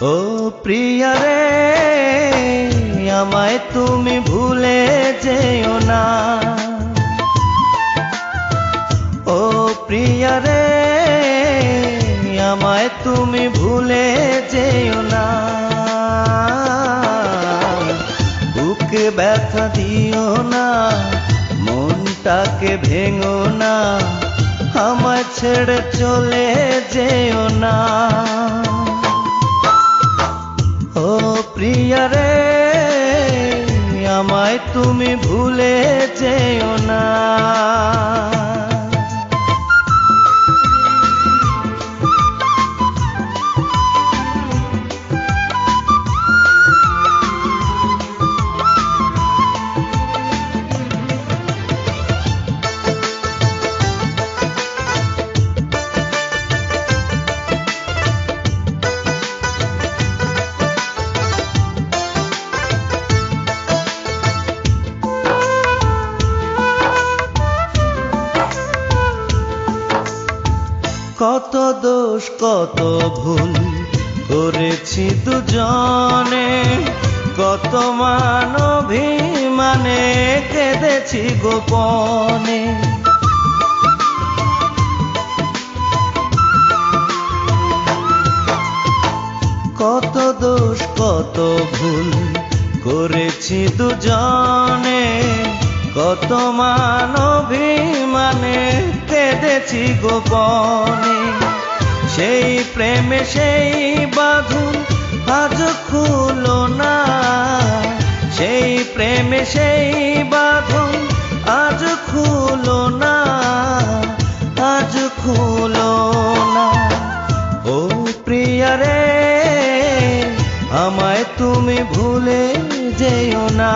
ও প্রিয়া রে, আমায় তুমি ভুলে যেও না। ও প্রিয়া রে, আমায় তুমি ভুলে যেও না। বুকে ব্যথা দিও না, মনটাকে ভেঙো না, আমায় ছেড়ে চলে যেও না। ও প্রিয়া রে, আমায় তুমি ভুলে যেও না। কত দোষ কত ভুল করেছি দুজনে, কত মান অভিমানে কেঁদেছি গোপনে। কত দোষ কত ভুল করেছি দুজনে, কত মান অভিমানে কেঁদেছি গোপনে। সেই প্রেমে সেই বাঁধন আজ খুলো না, সেই প্রেমে সেই বাঁধন আজ খুলো না, আজ খুলো না। ও প্রিয়া রে, আমায় তুমি ভুলে যেও না।